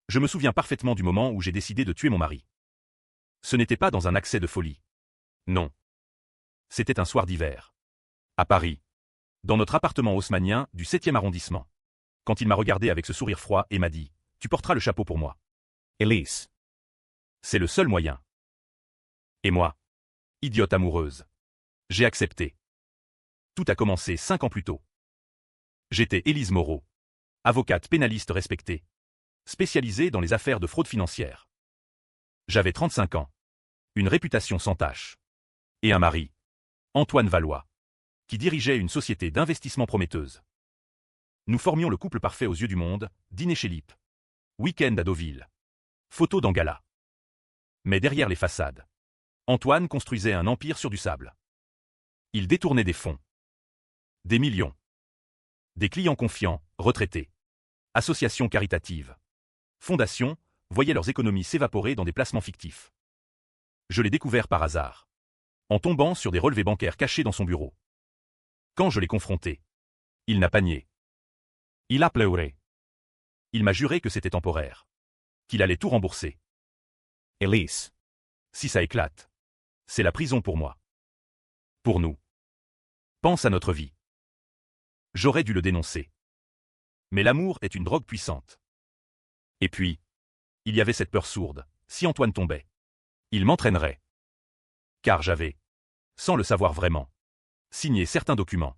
Je me souviens parfaitement du moment où j'ai décidé de tuer mon mari. Ce n'était pas dans un accès de folie. Non. C'était un soir d'hiver. À Paris. Dans notre appartement haussmannien du 7e arrondissement. Quand il m'a regardé avec ce sourire froid et m'a dit « Tu porteras le chapeau pour moi. Elise. C'est le seul moyen. » Et moi, idiote amoureuse, j'ai accepté. Tout a commencé 5 ans plus tôt. J'étais Élise Moreau, avocate pénaliste respectée, spécialisée dans les affaires de fraude financière. J'avais 35 ans, une réputation sans tache, et un mari, Antoine Valois, qui dirigeait une société d'investissement prometteuse. Nous formions le couple parfait aux yeux du monde, dîner chez Lip, week-end à Deauville, photos dans gala. Mais derrière les façades, Antoine construisait un empire sur du sable. Il détournait des fonds. Des millions. Des clients confiants, retraités. Associations caritatives. Fondations, voyaient leurs économies s'évaporer dans des placements fictifs. Je l'ai découvert par hasard, en tombant sur des relevés bancaires cachés dans son bureau. Quand je l'ai confronté, il n'a pas nié. Il a pleuré. Il m'a juré que c'était temporaire, qu'il allait tout rembourser. Elise. Si ça éclate, c'est la prison pour moi. Pour nous. Pense à notre vie. J'aurais dû le dénoncer. Mais l'amour est une drogue puissante. Et puis, il y avait cette peur sourde, si Antoine tombait, il m'entraînerait. Car j'avais, sans le savoir vraiment, signé certains documents.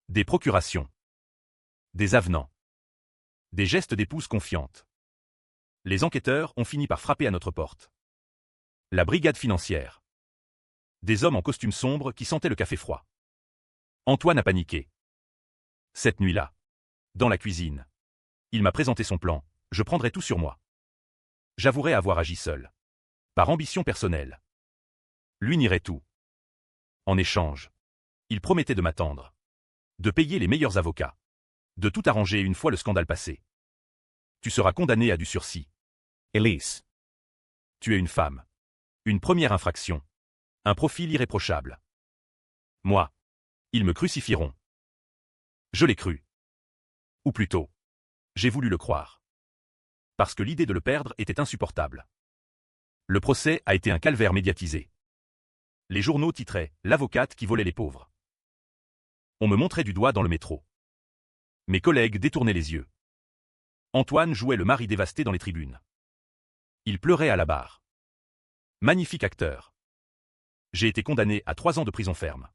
Des procurations. Des avenants. Des gestes d'épouse confiante. Les enquêteurs ont fini par frapper à notre porte. La brigade financière. Des hommes en costume sombre qui sentaient le café froid. Antoine a paniqué. Cette nuit-là, dans la cuisine, il m'a présenté son plan, je prendrai tout sur moi. J'avouerai avoir agi seul. Par ambition personnelle. Lui nierait tout. En échange, il promettait de m'attendre. De payer les meilleurs avocats. De tout arranger une fois le scandale passé. Tu seras condamné à du sursis. Elise. Tu es une femme. Une première infraction. Un profil irréprochable. Moi. Ils me crucifieront. Je l'ai cru. Ou plutôt, j'ai voulu le croire. Parce que l'idée de le perdre était insupportable. Le procès a été un calvaire médiatisé. Les journaux titraient « L'avocate qui volait les pauvres ». On me montrait du doigt dans le métro. Mes collègues détournaient les yeux. Antoine jouait le mari dévasté dans les tribunes. Il pleurait à la barre. Magnifique acteur. J'ai été condamné à 3 ans de prison ferme.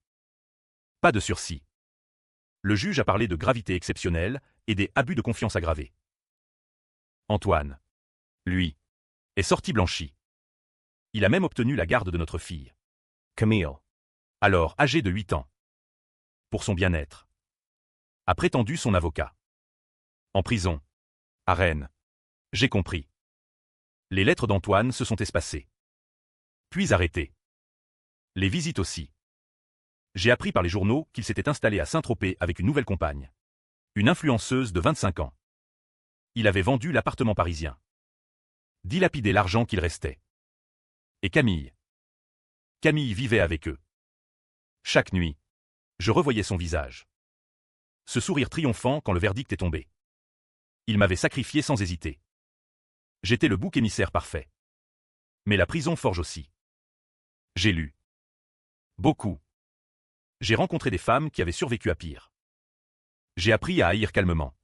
Pas de sursis. Le juge a parlé de gravité exceptionnelle et des abus de confiance aggravés. Antoine, lui, est sorti blanchi. Il a même obtenu la garde de notre fille, Camille, alors âgée de 8 ans. Pour son bien-être, a prétendu son avocat. En prison, à Rennes, j'ai compris. Les lettres d'Antoine se sont espacées. Puis arrêtées. Les visites aussi. J'ai appris par les journaux qu'il s'était installé à Saint-Tropez avec une nouvelle compagne. Une influenceuse de 25 ans. Il avait vendu l'appartement parisien. Dilapidé l'argent qu'il restait. Et Camille. Camille vivait avec eux. Chaque nuit, je revoyais son visage. Ce sourire triomphant quand le verdict est tombé. Il m'avait sacrifié sans hésiter. J'étais le bouc émissaire parfait. Mais la prison forge aussi. J'ai lu. Beaucoup. J'ai rencontré des femmes qui avaient survécu à pire. J'ai appris à haïr calmement.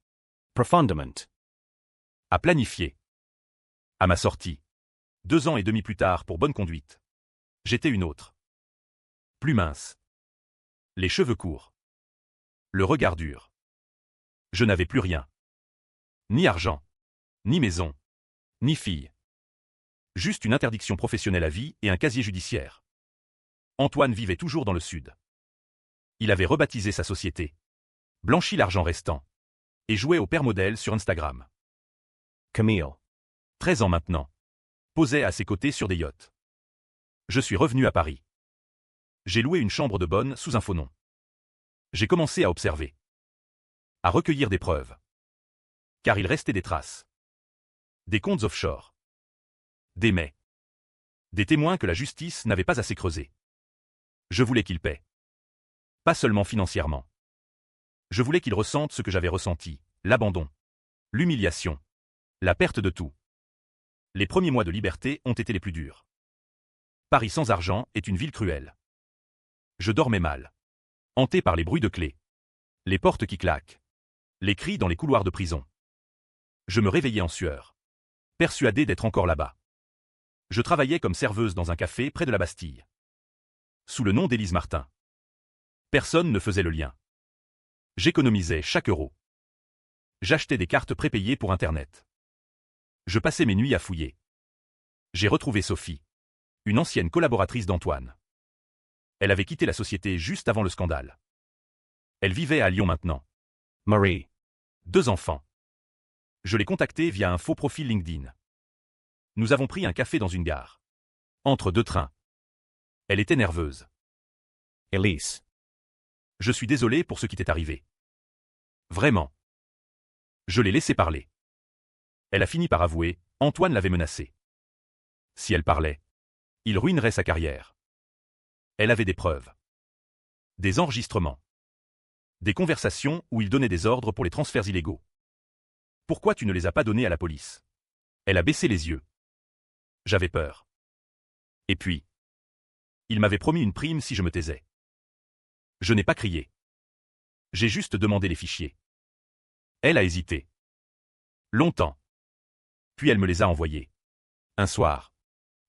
Profondement. À planifier. À ma sortie. 2 ans et demi plus tard pour bonne conduite. J'étais une autre. Plus mince. Les cheveux courts. Le regard dur. Je n'avais plus rien. Ni argent. Ni maison. Ni fille. Juste une interdiction professionnelle à vie et un casier judiciaire. Antoine vivait toujours dans le sud. Il avait rebaptisé sa société, blanchi l'argent restant, et jouait au père modèle sur Instagram. Camille, 13 ans maintenant, posait à ses côtés sur des yachts. Je suis revenu à Paris. J'ai loué une chambre de bonne sous un faux nom. J'ai commencé à observer. À recueillir des preuves. Car il restait des traces. Des comptes offshore. Des mets. Des témoins que la justice n'avait pas assez creusés. Je voulais qu'il paie. Pas seulement financièrement. Je voulais qu'il ressente ce que j'avais ressenti, l'abandon, l'humiliation, La perte de tout. Les premiers mois de liberté ont été les plus durs. Paris sans argent est une ville cruelle. Je dormais mal. Hanté par les bruits de clés. Les portes qui claquent. Les cris dans les couloirs de prison. Je me réveillais en sueur. Persuadé d'être encore là-bas. Je travaillais comme serveuse dans un café près de la Bastille. Sous le nom d'Élise Martin. Personne ne faisait le lien. J'économisais chaque euro. J'achetais des cartes prépayées pour Internet. Je passais mes nuits à fouiller. J'ai retrouvé Sophie, une ancienne collaboratrice d'Antoine. Elle avait quitté la société juste avant le scandale. Elle vivait à Lyon maintenant. Marie. 2 enfants. Je l'ai contactée via un faux profil LinkedIn. Nous avons pris un café dans une gare. Entre 2 trains. Elle était nerveuse. Elise. Je suis désolé pour ce qui t'est arrivé. Vraiment. Je l'ai laissé parler. Elle a fini par avouer, Antoine l'avait menacée. Si elle parlait, il ruinerait sa carrière. Elle avait des preuves. Des enregistrements. Des conversations où il donnait des ordres pour les transferts illégaux. Pourquoi tu ne les as pas donnés à la police? Elle a baissé les yeux. J'avais peur. Et puis, il m'avait promis une prime si je me taisais. Je n'ai pas crié. J'ai juste demandé les fichiers. Elle a hésité. Longtemps. Puis elle me les a envoyés. Un soir.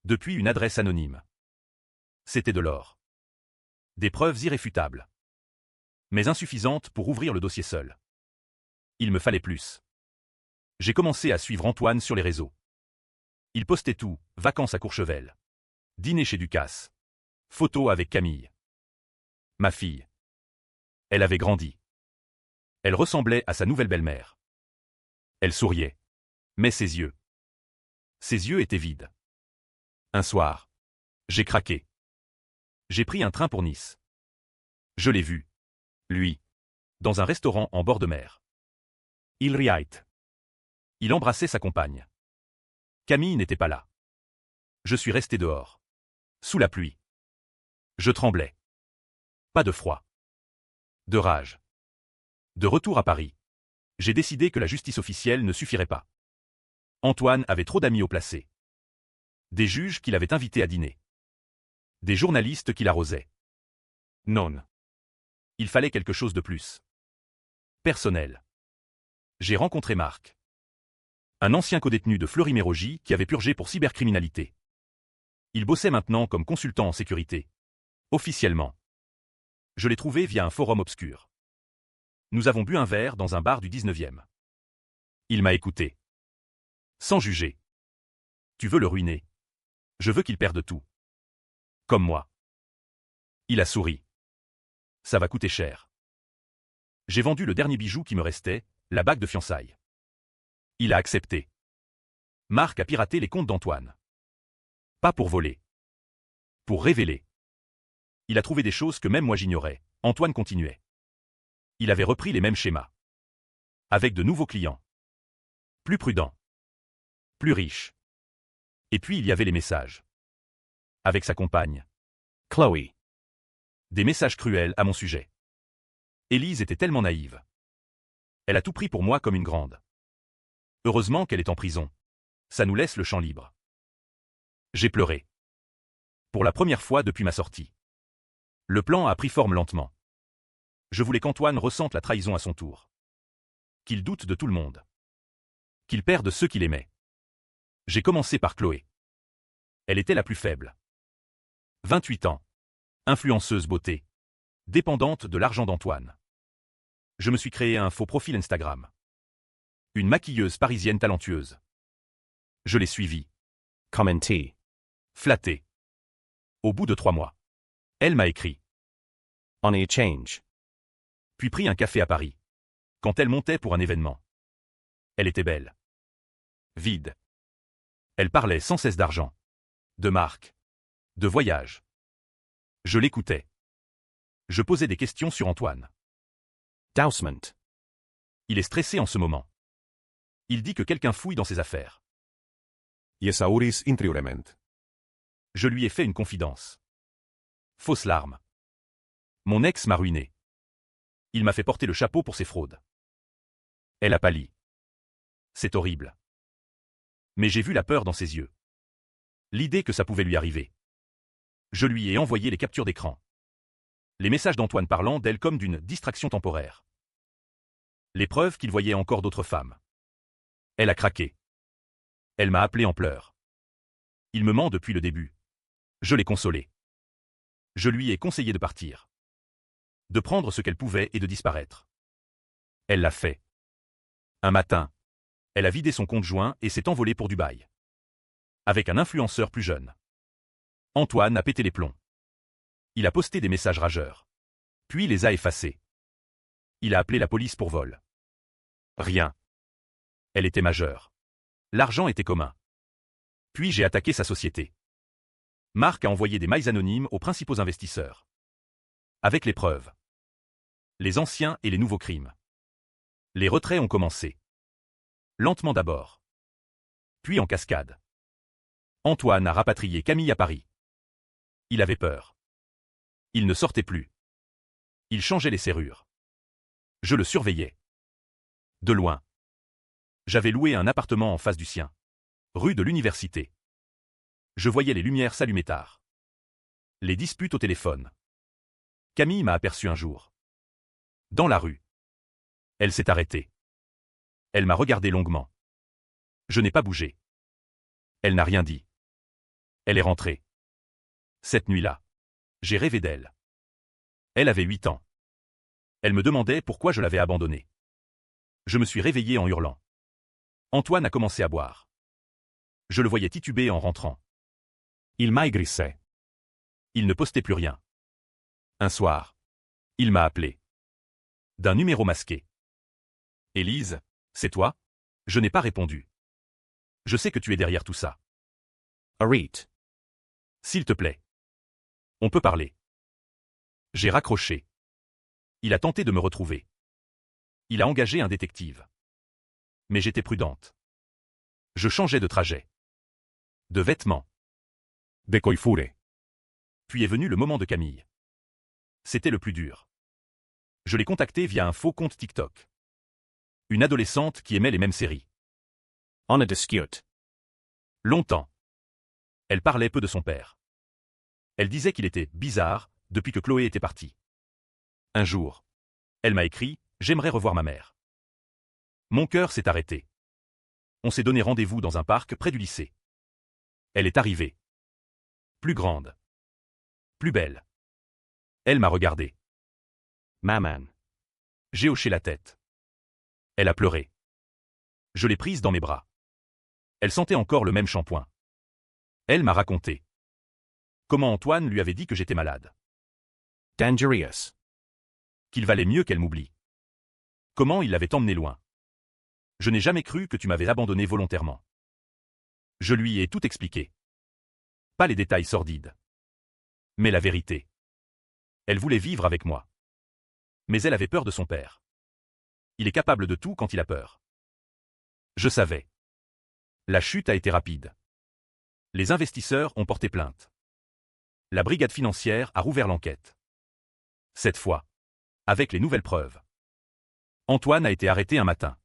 Depuis une adresse anonyme. C'était de l'or. Des preuves irréfutables. Mais insuffisantes pour ouvrir le dossier seul. Il me fallait plus. J'ai commencé à suivre Antoine sur les réseaux. Il postait tout, vacances à Courchevel. Dîner chez Ducasse. Photos avec Camille. Ma fille. Elle avait grandi. Elle ressemblait à sa nouvelle belle-mère. Elle souriait. Mais ses yeux. Ses yeux étaient vides. Un soir. J'ai craqué. J'ai pris un train pour Nice. Je l'ai vu. Lui. Dans un restaurant en bord de mer. Il riait. Il embrassait sa compagne. Camille n'était pas là. Je suis resté dehors. Sous la pluie. Je tremblais. Pas de froid. De rage. De retour à Paris. J'ai décidé que la justice officielle ne suffirait pas. Antoine avait trop d'amis au placé. Des juges qui l'avaient invité à dîner. Des journalistes qui l'arrosaient. Non. Il fallait quelque chose de plus. Personnel. J'ai rencontré Marc. Un ancien codétenu de Fleury-Mérogis qui avait purgé pour cybercriminalité. Il bossait maintenant comme consultant en sécurité. Officiellement. Je l'ai trouvé via un forum obscur. Nous avons bu un verre dans un bar du 19e. Il m'a écouté. Sans juger. Tu veux le ruiner. Je veux qu'il perde tout. Comme moi. Il a souri. Ça va coûter cher. J'ai vendu le dernier bijou qui me restait, la bague de fiançailles. Il a accepté. Marc a piraté les comptes d'Antoine. Pas pour voler. Pour révéler. Il a trouvé des choses que même moi j'ignorais. Antoine continuait. Il avait repris les mêmes schémas. Avec de nouveaux clients. Plus prudents. Plus riches. Et puis il y avait les messages. Avec sa compagne. Chloé. Des messages cruels à mon sujet. Élise était tellement naïve. Elle a tout pris pour moi comme une grande. Heureusement qu'elle est en prison. Ça nous laisse le champ libre. J'ai pleuré. Pour la première fois depuis ma sortie. Le plan a pris forme lentement. Je voulais qu'Antoine ressente la trahison à son tour. Qu'il doute de tout le monde. Qu'il perde ceux qu'il aimait. J'ai commencé par Chloé. Elle était la plus faible. 28 ans. Influenceuse beauté. Dépendante de l'argent d'Antoine. Je me suis créé un faux profil Instagram. Une maquilleuse parisienne talentueuse. Je l'ai suivie. Commenté. Flattée. Au bout de 3 mois. Elle m'a écrit. On a change. Puis pris un café à Paris. Quand elle montait pour un événement. Elle était belle. Vide. Elle parlait sans cesse d'argent. De marque. De voyage. Je l'écoutais. Je posais des questions sur Antoine. Dousement. Il est stressé en ce moment. Il dit que quelqu'un fouille dans ses affaires. Iesauris intriurement. Je lui ai fait une confidence. Fausse larme. Mon ex m'a ruiné. Il m'a fait porter le chapeau pour ses fraudes. Elle a pâli. C'est horrible. Mais j'ai vu la peur dans ses yeux. L'idée que ça pouvait lui arriver. Je lui ai envoyé les captures d'écran. Les messages d'Antoine parlant d'elle comme d'une distraction temporaire. Les preuves qu'il voyait encore d'autres femmes. Elle a craqué. Elle m'a appelé en pleurs. Il me ment depuis le début. Je l'ai consolée. Je lui ai conseillé de partir. De prendre ce qu'elle pouvait et de disparaître. Elle l'a fait. Un matin, elle a vidé son compte joint et s'est envolée pour Dubaï. Avec un influenceur plus jeune. Antoine a pété les plombs. Il a posté des messages rageurs. Puis les a effacés. Il a appelé la police pour vol. Rien. Elle était majeure. L'argent était commun. Puis j'ai attaqué sa société. Marc a envoyé des mails anonymes aux principaux investisseurs. Avec les preuves. Les anciens et les nouveaux crimes. Les retraits ont commencé. Lentement d'abord. Puis en cascade. Antoine a rapatrié Camille à Paris. Il avait peur. Il ne sortait plus. Il changeait les serrures. Je le surveillais. De loin. J'avais loué un appartement en face du sien. Rue de l'Université. Je voyais les lumières s'allumer tard. Les disputes au téléphone. Camille m'a aperçu un jour. Dans la rue. Elle s'est arrêtée. Elle m'a regardé longuement. Je n'ai pas bougé. Elle n'a rien dit. Elle est rentrée. Cette nuit-là, j'ai rêvé d'elle. Elle avait 8 ans. Elle me demandait pourquoi je l'avais abandonnée. Je me suis réveillé en hurlant. Antoine a commencé à boire. Je le voyais tituber en rentrant. Il maigrissait. Il ne postait plus rien. Un soir, il m'a appelé. D'un numéro masqué. Élise, c'est toi? Je n'ai pas répondu. Je sais que tu es derrière tout ça. Arit. S'il te plaît. On peut parler. J'ai raccroché. Il a tenté de me retrouver. Il a engagé un détective. Mais j'étais prudente. Je changeais de trajet. De vêtements. De coiffure. Puis est venu le moment de Camille. C'était le plus dur. Je l'ai contactée via un faux compte TikTok. Une adolescente qui aimait les mêmes séries. On a dispute. Longtemps. Elle parlait peu de son père. Elle disait qu'il était bizarre depuis que Chloé était partie. Un jour, elle m'a écrit « J'aimerais revoir ma mère ». Mon cœur s'est arrêté. On s'est donné rendez-vous dans un parc près du lycée. Elle est arrivée. Plus grande. Plus belle. Elle m'a regardé. Maman. J'ai hoché la tête. Elle a pleuré. Je l'ai prise dans mes bras. Elle sentait encore le même shampoing. Elle m'a raconté comment Antoine lui avait dit que j'étais malade. Dangerous. Qu'il valait mieux qu'elle m'oublie. Comment il l'avait emmenée loin. Je n'ai jamais cru que tu m'avais abandonné volontairement. Je lui ai tout expliqué. Pas les détails sordides. Mais la vérité. Elle voulait vivre avec moi. Mais elle avait peur de son père. Il est capable de tout quand il a peur. Je savais. La chute a été rapide. Les investisseurs ont porté plainte. La brigade financière a rouvert l'enquête. Cette fois, avec les nouvelles preuves. Antoine a été arrêté un matin.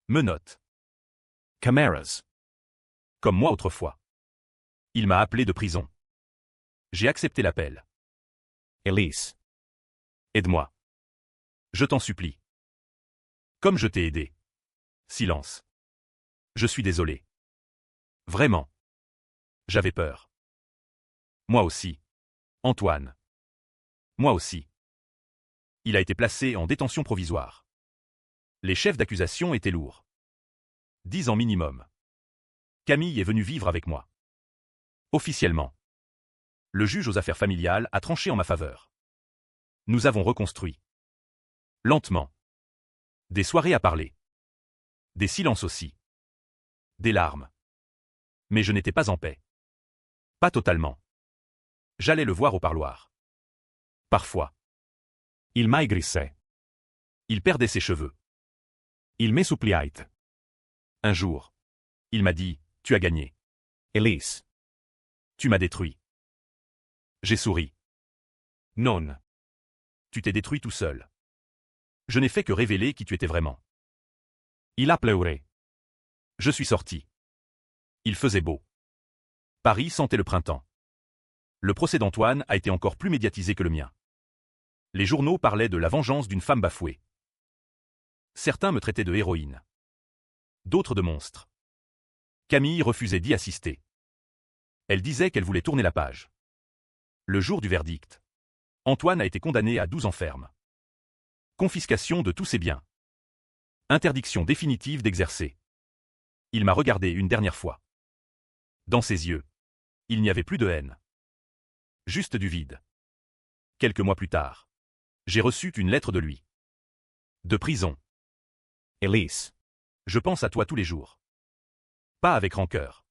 Menottes. Cameras. Comme moi autrefois. Il m'a appelé de prison. J'ai accepté l'appel. Elise. Aide-moi. Je t'en supplie. Comme je t'ai aidé. Silence. Je suis désolé. Vraiment. J'avais peur. Moi aussi. Antoine. Moi aussi. Il a été placé en détention provisoire. Les chefs d'accusation étaient lourds. 10 ans minimum. Camille est venue vivre avec moi. Officiellement. Le juge aux affaires familiales a tranché en ma faveur. Nous avons reconstruit. Lentement. Des soirées à parler. Des silences aussi. Des larmes. Mais je n'étais pas en paix. Pas totalement. J'allais le voir au parloir. Parfois. Il maigrissait. Il perdait ses cheveux. Il m'essoupliait. Un jour. Il m'a dit, tu as gagné. Elise. Tu m'as détruit. J'ai souri. Non. Tu t'es détruit tout seul. Je n'ai fait que révéler qui tu étais vraiment. Il a pleuré. Je suis sorti. Il faisait beau. Paris sentait le printemps. Le procès d'Antoine a été encore plus médiatisé que le mien. Les journaux parlaient de la vengeance d'une femme bafouée. Certains me traitaient de héroïne. D'autres de monstre. Camille refusait d'y assister. Elle disait qu'elle voulait tourner la page. Le jour du verdict, Antoine a été condamné à 12 ans ferme. Confiscation de tous ses biens. Interdiction définitive d'exercer. Il m'a regardé une dernière fois. Dans ses yeux, il n'y avait plus de haine. Juste du vide. Quelques mois plus tard, j'ai reçu une lettre de lui. De prison. Elise. Je pense à toi tous les jours. Pas avec rancœur.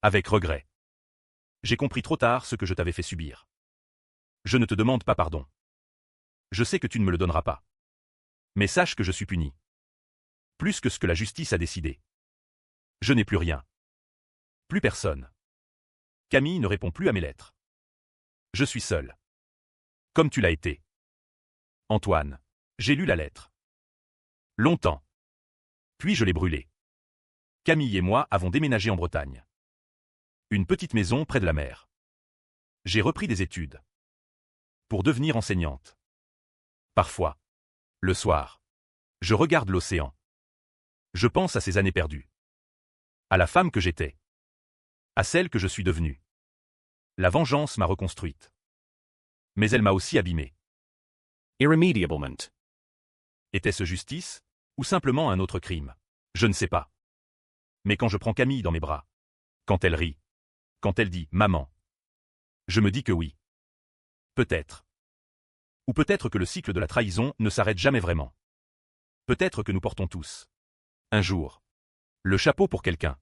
Avec regret. J'ai compris trop tard ce que je t'avais fait subir. Je ne te demande pas pardon. Je sais que tu ne me le donneras pas. Mais sache que je suis puni. Plus que ce que la justice a décidé. Je n'ai plus rien. Plus personne. Camille ne répond plus à mes lettres. Je suis seul. Comme tu l'as été. Antoine, j'ai lu la lettre. Longtemps. Puis je l'ai brûlée. Camille et moi avons déménagé en Bretagne. Une petite maison près de la mer. J'ai repris des études. Pour devenir enseignante. Parfois. Le soir. Je regarde l'océan. Je pense à ces années perdues. À la femme que j'étais. À celle que je suis devenue. La vengeance m'a reconstruite. Mais elle m'a aussi abîmé. Irremediablement. Était-ce justice, ou simplement un autre crime? Je ne sais pas. Mais quand je prends Camille dans mes bras, quand elle rit, quand elle dit « maman », je me dis que oui. Peut-être. Ou peut-être que le cycle de la trahison ne s'arrête jamais vraiment. Peut-être que nous portons tous, un jour, le chapeau pour quelqu'un.